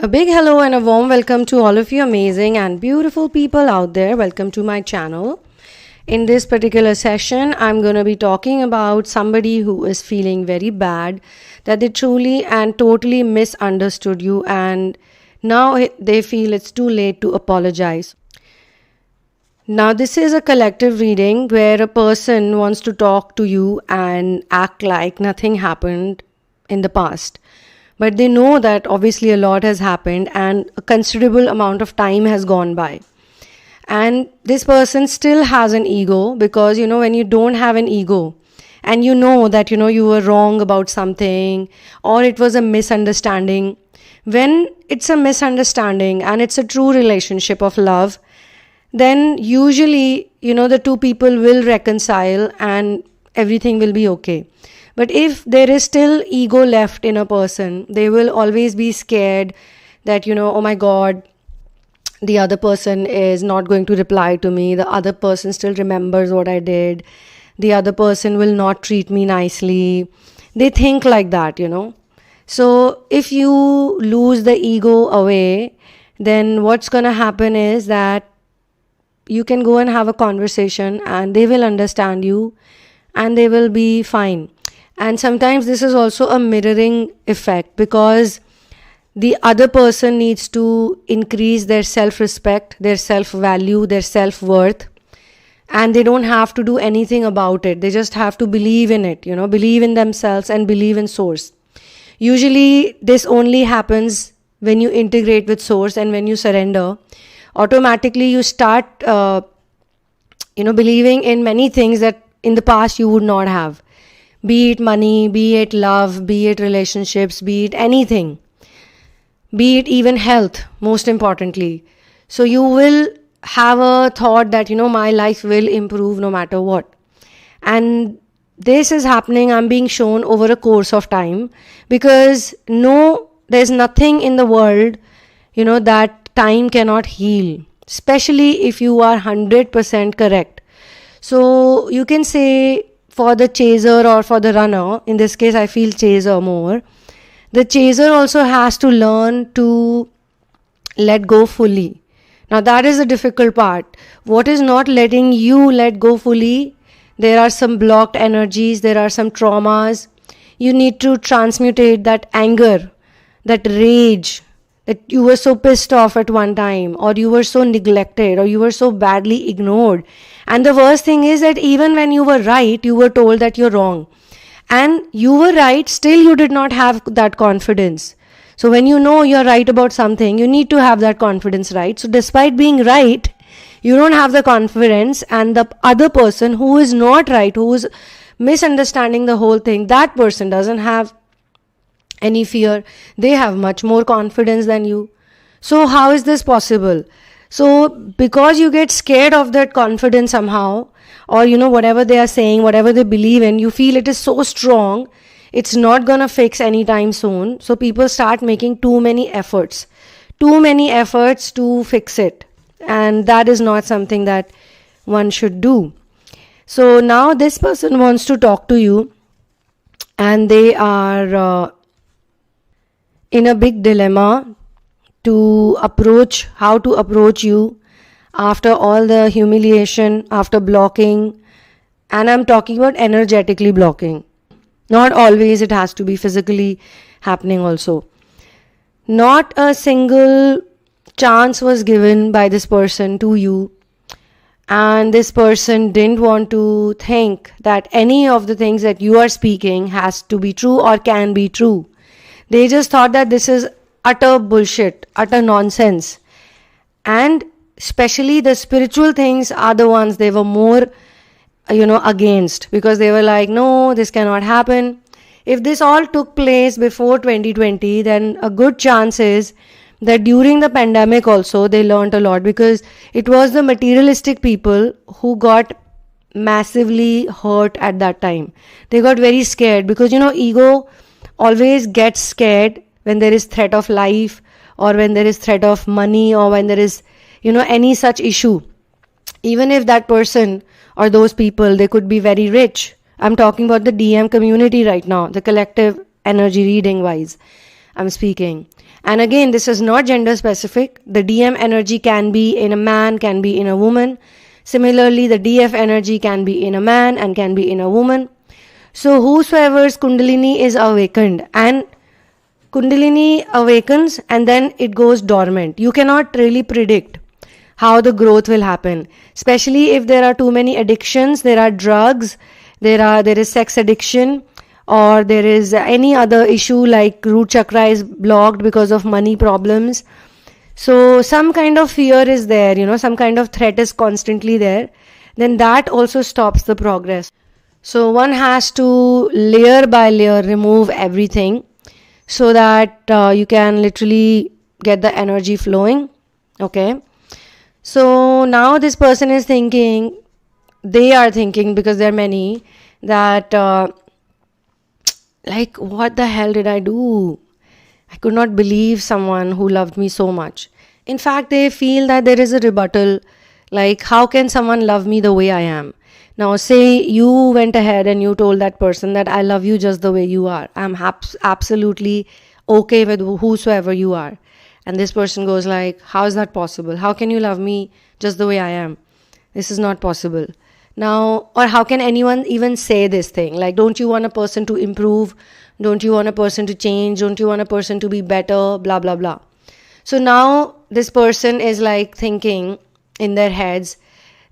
A big hello and a warm welcome to all of you amazing and beautiful people out there. Welcome to my channel. In this particular session, I'm going to be talking about somebody who is feeling very bad, that they truly and totally misunderstood you and now they feel it's too late to apologize. Now, this is a collective reading where a person wants to talk to you and act like nothing happened in the past. But they know that obviously a lot has happened and a considerable amount of time has gone by. And this person still has an ego because, when you don't have an ego and you know that, you were wrong about something or it was a misunderstanding. When it's a misunderstanding and it's a true relationship of love, then usually, the two people will reconcile and everything will be okay. But if there is still ego left in a person, they will always be scared that, oh my God, the other person is not going to reply to me. The other person still remembers what I did. The other person will not treat me nicely. They think like that, So if you lose the ego away, then what's going to happen is that you can go and have a conversation and they will understand you and they will be fine. And sometimes this is also a mirroring effect because the other person needs to increase their self-respect, their self-value, their self-worth, and they don't have to do anything about it. They just have to believe in it, believe in themselves and believe in source. Usually this only happens when you integrate with source and when you surrender. Automatically you start, believing in many things that in the past you would not have. Be it money, be it love, be it relationships, be it anything. Be it even health, most importantly. So you will have a thought that, my life will improve no matter what. And this is happening, I'm being shown over a course of time because there's nothing in the world, that time cannot heal, especially if you are 100% correct. So you can say for the chaser or for the runner, in this case I feel chaser more, the chaser also has to learn to let go fully. Now that is the difficult part. What is not letting you let go fully? There are some blocked energies, there are some traumas. You need to transmutate that anger, that rage, that you were so pissed off at one time, or you were so neglected, or you were so badly ignored. And the worst thing is that even when you were right, you were told that you're wrong. And you were right, still you did not have that confidence. So when you know you're right about something, you need to have that confidence, right? So despite being right, you don't have the confidence, and the other person who is not right, who is misunderstanding the whole thing, that person doesn't have any fear. They have much more confidence than you. So how is this possible? So because you get scared of that confidence somehow, or whatever they are saying, whatever they believe in, you feel it is so strong, it's not gonna fix anytime soon. So people start making too many efforts to fix it, and that is not something that one should do. So now this person wants to talk to you and they are in a big dilemma how to approach you after all the humiliation, after blocking. And I'm talking about energetically blocking. Not always it has to be physically happening also. Not a single chance was given by this person to you. And this person didn't want to think that any of the things that you are speaking has to be true or can be true. They just thought that this is utter bullshit, utter nonsense. And especially the spiritual things are the ones they were more, against, because they were like, no, this cannot happen. If this all took place before 2020, then a good chance is that during the pandemic also they learned a lot, because it was the materialistic people who got massively hurt at that time. They got very scared because, ego always gets scared when there is threat of life, or when there is threat of money, or when there is, any such issue. Even if that person or those people, they could be very rich. I'm talking about the DM community right now, the collective energy reading wise. I'm speaking. And again, this is not gender specific. The DM energy can be in a man, can be in a woman. Similarly, the DF energy can be in a man and can be in a woman. So whosoever's Kundalini is awakened, and Kundalini awakens and then it goes dormant. You cannot really predict how the growth will happen, especially if there are too many addictions. There are drugs, there is sex addiction, or there is any other issue like root chakra is blocked because of money problems. So some kind of fear is there, some kind of threat is constantly there. Then that also stops the progress. So one has to layer by layer remove everything so that you can literally get the energy flowing. Okay. So now this person is thinking, they are thinking, because there are many, that like, what the hell did I do? I could not believe someone who loved me so much. In fact, they feel that there is a rebuttal, like, how can someone love me the way I am? Now, say you went ahead and you told that person that I love you just the way you are. I'm absolutely okay with whosoever you are. And this person goes like, how is that possible? How can you love me just the way I am? This is not possible. Now, or how can anyone even say this thing? Like, don't you want a person to improve? Don't you want a person to change? Don't you want a person to be better? Blah, blah, blah. So now this person is like thinking in their heads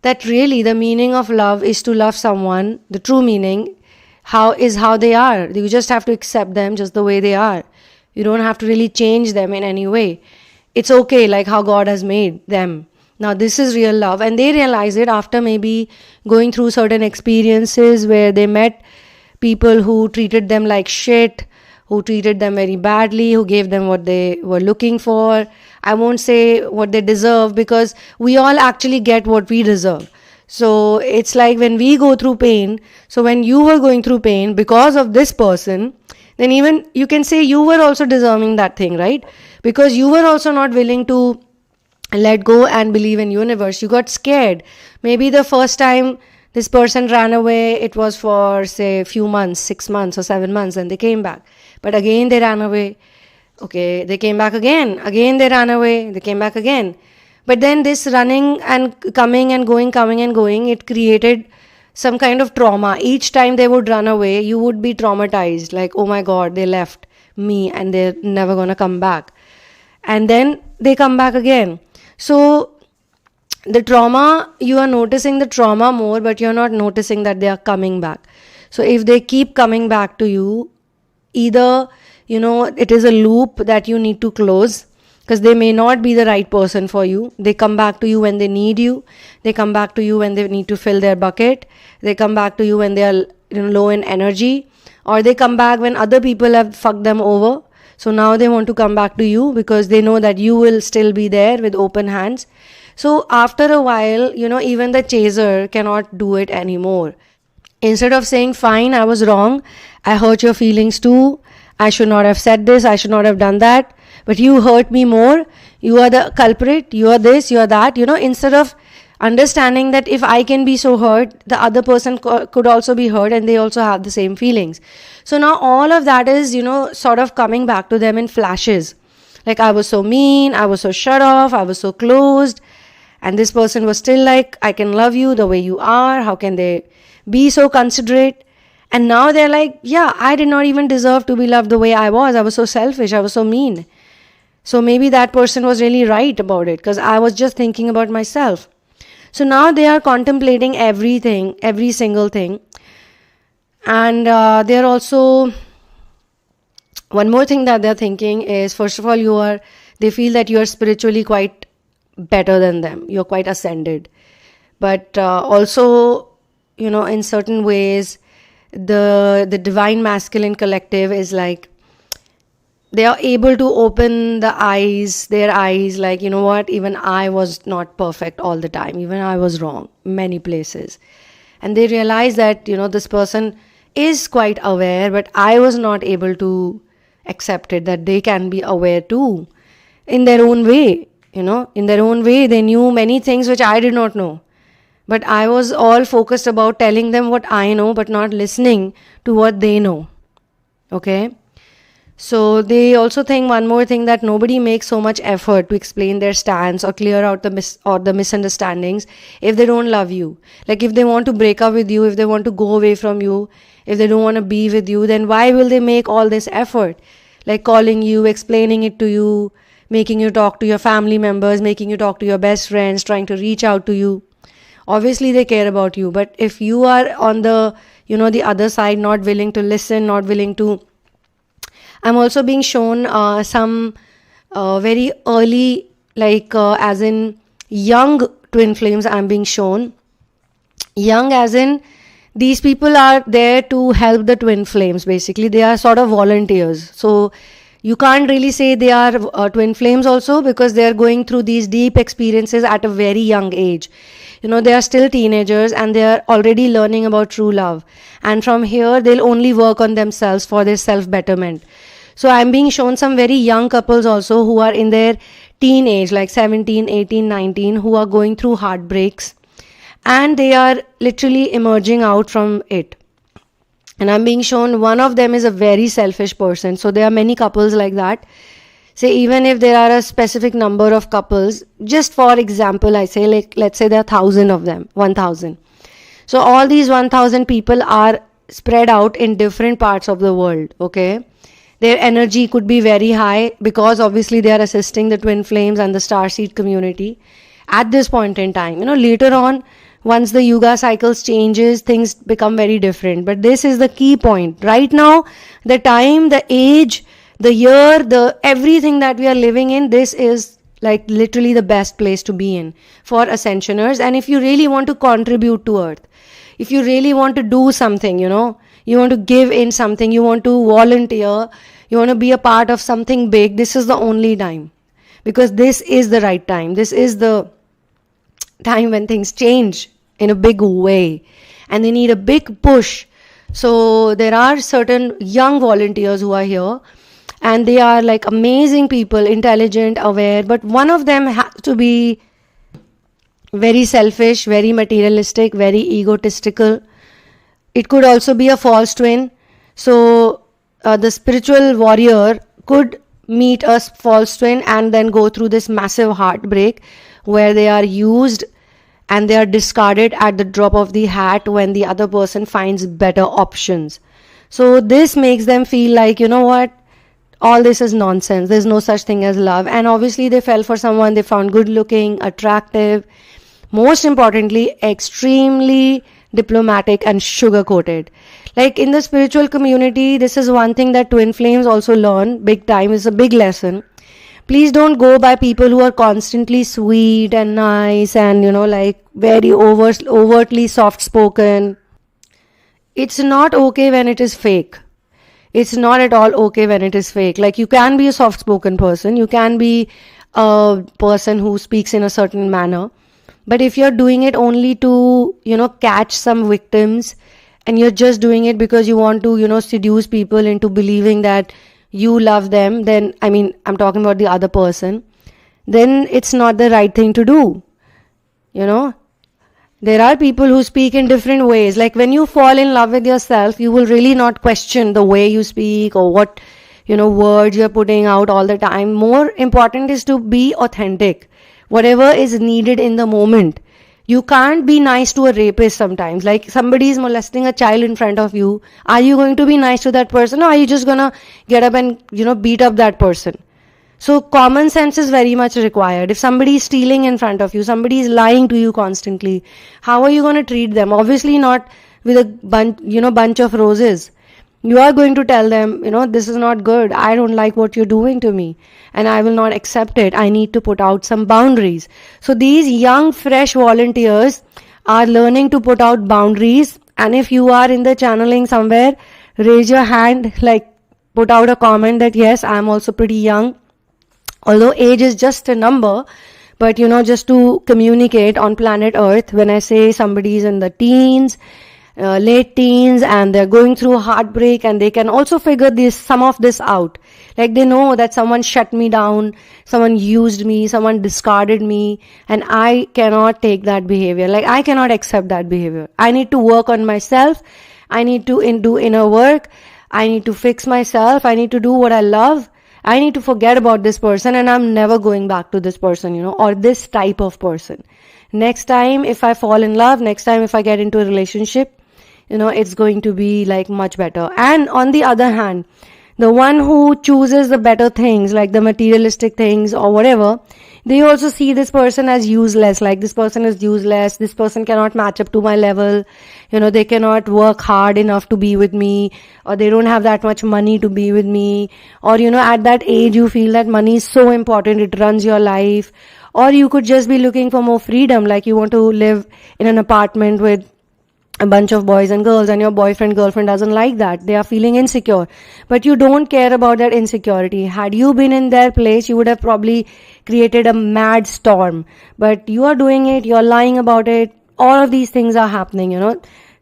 that really the meaning of love is to love someone. The true meaning how they are. You just have to accept them just the way they are. You don't have to really change them in any way. It's okay like how God has made them. Now this is real love, and they realize it after maybe going through certain experiences where they met people who treated them like shit, who treated them very badly, who gave them what they were looking for. I won't say what they deserve, because we all actually get what we deserve. So it's like when we go through pain, so when you were going through pain because of this person, then even you can say you were also deserving that thing, right? Because you were also not willing to let go and believe in universe. You got scared. Maybe the first time this person ran away, it was for say a few months, 6 months or 7 months, and they came back. But again they ran away. Okay, they came back again. Again they ran away. They came back again. But then this running and coming and going, it created some kind of trauma. Each time they would run away, you would be traumatized. Like, oh my God, they left me and they're never gonna come back. And then they come back again. So the trauma, you are noticing the trauma more, but you're not noticing that they are coming back. So if they keep coming back to you, either, it is a loop that you need to close, because they may not be the right person for you. They come back to you when they need you. They come back to you when they need to fill their bucket. They come back to you when they are low in energy, or they come back when other people have fucked them over. So now they want to come back to you because they know that you will still be there with open hands. So after a while, even the chaser cannot do it anymore. Instead of saying, fine, I was wrong, I hurt your feelings too, I should not have said this, I should not have done that, but you hurt me more, you are the culprit, you are this, you are that, instead of understanding that if I can be so hurt, the other person could also be hurt and they also have the same feelings. So now all of that is, sort of coming back to them in flashes. Like, I was so mean, I was so shut off, I was so closed, and this person was still like, I can love you the way you are, how can they be so considerate? And now they're like, yeah, I did not even deserve to be loved the way I was so selfish, I was so mean. So maybe that person was really right about it, because I was just thinking about myself. So now they are contemplating everything, every single thing. And they're also, one more thing that they're thinking is, first of all, they feel that you are spiritually quite better than them. You're quite ascended. But also, in certain ways, the divine masculine collective is like, they are able to open their eyes, like, what, even I was not perfect all the time. Even I was wrong many places. And they realize that, this person is quite aware, but I was not able to accept it, that they can be aware too, in their own way. In their own way, they knew many things which I did not know. But I was all focused about telling them what I know, but not listening to what they know. Okay? So they also think one more thing, that nobody makes so much effort to explain their stance or clear out the misunderstandings if they don't love you. Like if they want to break up with you, if they want to go away from you, if they don't want to be with you, then why will they make all this effort? Like calling you, explaining it to you, making you talk to your family members, making you talk to your best friends, trying to reach out to you. Obviously they care about you, but if you are on the, the other side, not willing to listen, not willing to... I'm also being shown some very early, as in young twin flames. I'm being shown young as in these people are there to help the twin flames. Basically, they are sort of volunteers. So you can't really say they are twin flames also, because they are going through these deep experiences at a very young age. They are still teenagers and they are already learning about true love. And from here, they'll only work on themselves for their self-betterment. So I'm being shown some very young couples also who are in their teenage, like 17, 18, 19, who are going through heartbreaks and they are literally emerging out from it. And I'm being shown one of them is a very selfish person. So there are many couples like that. Say even if there are a specific number of couples, just for example, I say let's say there are 1,000 of them, 1,000. So all these 1,000 people are spread out in different parts of the world, okay? Their energy could be very high because obviously they are assisting the twin flames and the starseed community at this point in time. Later on, once the yuga cycles changes, things become very different. But this is the key point. Right now, the time, the age, the year, the everything that we are living in, this is like literally the best place to be in for ascensioners. And if you really want to contribute to Earth, if you really want to do something, you want to give in something, you want to volunteer, you want to be a part of something big, this is the only time. Because this is the right time. This is the time when things change in a big way. And they need a big push. So there are certain young volunteers who are here. And they are like amazing people, intelligent, aware. But one of them has to be very selfish, very materialistic, very egotistical. It could also be a false twin. So the spiritual warrior could meet a false twin and then go through this massive heartbreak where they are used and they are discarded at the drop of the hat when the other person finds better options. So this makes them feel like, what? All this is nonsense. There's no such thing as love. And obviously they fell for someone they found good looking, attractive, most importantly, extremely diplomatic and sugar coated. Like in the spiritual community, this is one thing that twin flames also learn big time. It's a big lesson. Please don't go by people who are constantly sweet and nice and very overtly soft spoken. It's not okay when it is fake. It's not at all okay when it is fake. Like you can be a soft spoken person, you can be a person who speaks in a certain manner. But if you're doing it only to, catch some victims and you're just doing it because you want to, seduce people into believing that you love them, then, I'm talking about the other person, then it's not the right thing to do. There are people who speak in different ways. Like when you fall in love with yourself, you will really not question the way you speak or what, words you're putting out all the time. More important is to be authentic. Whatever is needed in the moment. You can't be nice to a rapist sometimes. Like somebody is molesting a child in front of you. Are you going to be nice to that person or are you just going to get up and, beat up that person? So common sense is very much required. If somebody is stealing in front of you, somebody is lying to you constantly, how are you going to treat them? Obviously not with a bunch of roses. You are going to tell them, this is not good. I don't like what you're doing to me and I will not accept it. I need to put out some boundaries. So these young, fresh volunteers are learning to put out boundaries. And if you are in the channeling somewhere, raise your hand, put out a comment that yes, I'm also pretty young. Although age is just a number, but just to communicate on planet Earth, when I say somebody is in the teens, late teens and they're going through heartbreak and they can also figure some of this out. Like they know that someone shut me down, someone used me, someone discarded me and I cannot take that behavior. Like I cannot accept that behavior. I need to work on myself. I need to do inner work. I need to fix myself. I need to do what I love. I need to forget about this person and I'm never going back to this person, or this type of person. Next time if I fall in love, next time if I get into a relationship, it's going to be like much better. And on the other hand, the one who chooses the better things, like the materialistic things or whatever, they also see this person as useless, like this person is useless, this person cannot match up to my level, they cannot work hard enough to be with me, or they don't have that much money to be with me, or at that age you feel that money is so important, it runs your life, or you could just be looking for more freedom, like you want to live in an apartment with a bunch of boys and girls and your boyfriend, girlfriend doesn't like that. They are feeling insecure. But you don't care about that insecurity. Had you been in their place, you would have probably created a mad storm. But you are doing it, you're lying about it. All of these things are happening,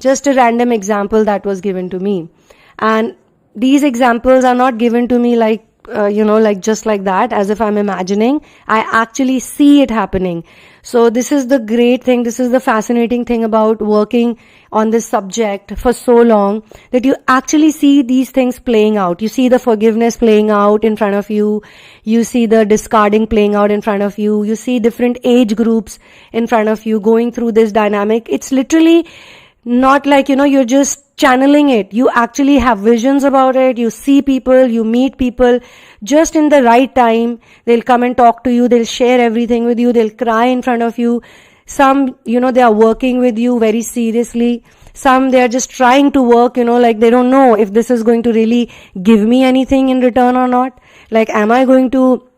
Just a random example that was given to me. And these examples are not given to me like just like that, as if I'm imagining. I actually see it happening. So this is the great thing, this is the fascinating thing about working on this subject for so long, that you actually see these things playing out. You see the forgiveness playing out in front of you. You see the discarding playing out in front of you. You see different age groups in front of you going through this dynamic. It's literally not like, you're just channeling it. You actually have visions about it. You see people, you meet people just in the right time. They'll come and talk to you. They'll share everything with you. They'll cry in front of you. Some, they are working with you very seriously. Some, they are just trying to work, like they don't know if this is going to really give me anything in return or not. Like, am I going to,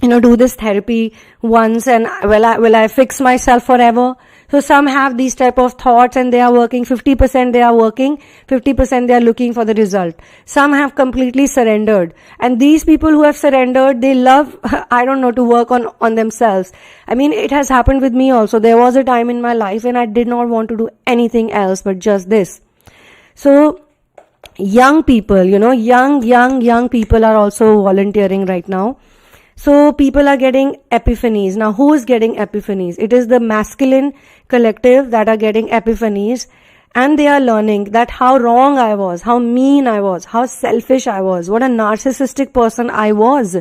do this therapy once and will I fix myself forever? So some have these type of thoughts and they are working 50%, they are working 50%, they are looking for the result. Some have completely surrendered, and these people who have surrendered, they love to work on themselves. I mean, it has happened with me also. There was a time in my life when I did not want to do anything else but just this. So young people, young people are also volunteering right now. So people are getting epiphanies. Now, who is getting epiphanies? It is the masculine collective that are getting epiphanies, and they are learning that how wrong I was, how mean I was, how selfish I was, what a narcissistic person I was,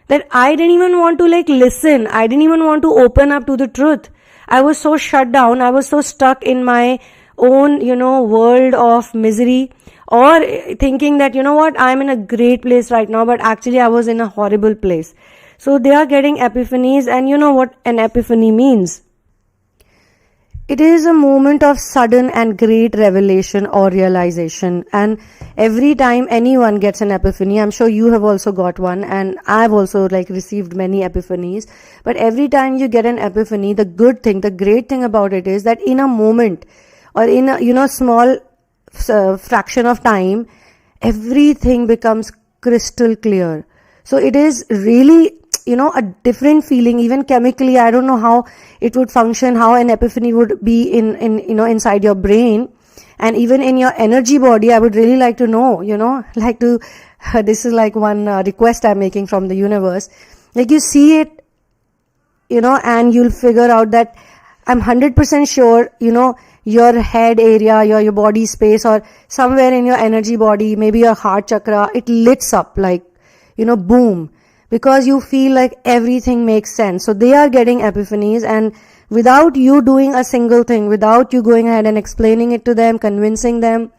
that I didn't even want to listen. I didn't even want to open up to the truth. I was so shut down. I was so stuck in my own, world of misery, or thinking that, I'm in a great place right now, but actually I was in a horrible place. So they are getting epiphanies, and you know what an epiphany means. It is a moment of sudden and great revelation or realization. And every time anyone gets an epiphany, I'm sure you have also got one, and I've also received many epiphanies. But every time you get an epiphany, the good thing, the great thing about it is that in a moment, or in a small fraction of time, everything becomes crystal clear. So it is really, a different feeling, even chemically. I don't know how it would function, how an epiphany would be in inside your brain, and even in your energy body. I would really like to know, this is one request I'm making from the universe. You see it, and you'll figure out that I'm 100% sure, your head area, your body space, or somewhere in your energy body, maybe your heart chakra, it lights up boom, because you feel like everything makes sense. So they are getting epiphanies, and without you doing a single thing, without you going ahead and explaining it to them, convincing them,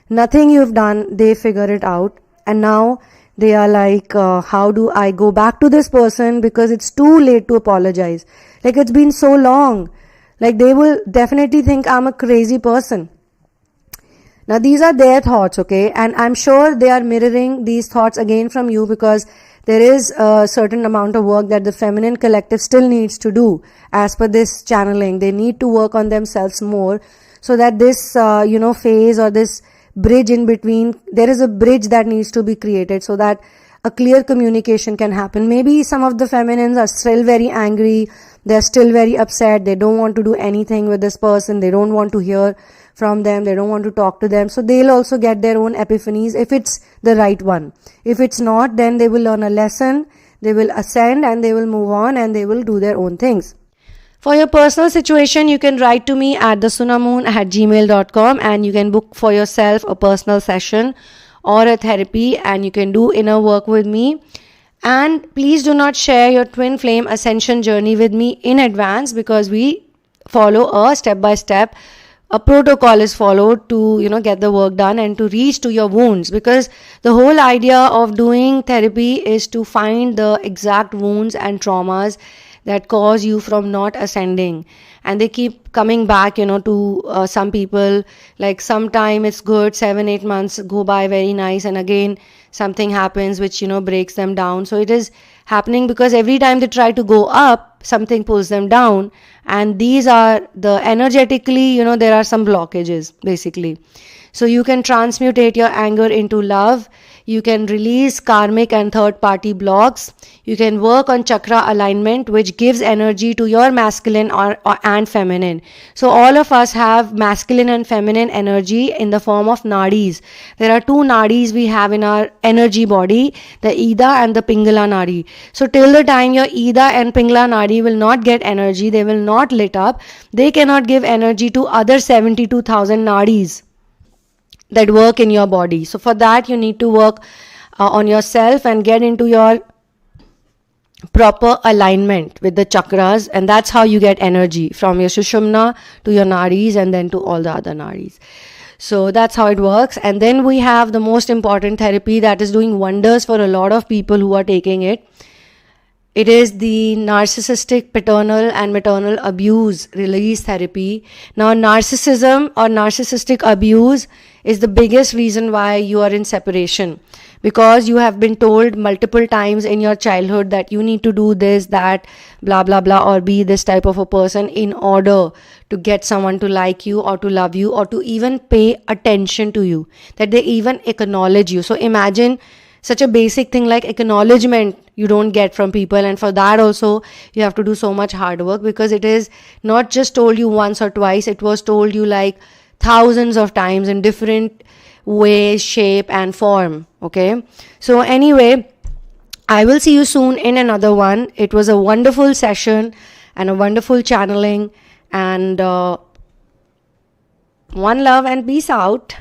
nothing you've done, they figure it out. And now they are how do I go back to this person, because it's too late to apologize. It's been so long. They will definitely think I'm a crazy person. Now, these are their thoughts, okay? And I'm sure they are mirroring these thoughts again from you, because there is a certain amount of work that the feminine collective still needs to do as per this channeling. They need to work on themselves more, so that this, phase or this bridge in between, there is a bridge that needs to be created so that a clear communication can happen. Maybe some of the feminines are still very angry. They're still very upset. They don't want to do anything with this person. They don't want to hear from them. They don't want to talk to them. So they'll also get their own epiphanies if it's the right one. If it's not, then they will learn a lesson. They will ascend and they will move on and they will do their own things. For your personal situation, you can write to me at thesunamoon@gmail.com, and you can book for yourself a personal session or a therapy, and you can do inner work with me. And please do not share your twin flame ascension journey with me in advance, because we follow a step by step, a protocol is followed to get the work done and to reach to your wounds, because the whole idea of doing therapy is to find the exact wounds and traumas that cause you from not ascending, and they keep coming back to some people. Like sometime it's good, 7-8 months go by very nice, and again something happens which breaks them down. So it is happening because every time they try to go up, something pulls them down, and these are the energetically there are some blockages basically. So you can transmutate your anger into love. You can release karmic and third party blocks. You can work on chakra alignment, which gives energy to your masculine and feminine. So all of us have masculine and feminine energy in the form of nadis. There are 2 nadis we have in our energy body, the Ida and the Pingala nadi. So till the time your Ida and Pingala nadi will not get energy, they will not lit up, they cannot give energy to other 72,000 nadis that work in your body. So for that you need to work on yourself and get into your proper alignment with the chakras, and that's how you get energy from your Sushumna to your nadis and then to all the other nadis. So that's how it works. And then we have the most important therapy that is doing wonders for a lot of people who are taking it. It is the narcissistic paternal and maternal abuse release therapy. Now, narcissism or narcissistic abuse is the biggest reason why you are in separation, because you have been told multiple times in your childhood that you need to do this, that, blah, blah, blah, or be this type of a person in order to get someone to like you or to love you or to even pay attention to you, that they even acknowledge you. So imagine such a basic thing like acknowledgement you don't get from people, and for that also you have to do so much hard work, because it is not just told you once or twice, it was told you like thousands of times in different ways, shape and form. Okay, so anyway, I will see you soon in another one. It was a wonderful session and a wonderful channeling, and one love and peace out.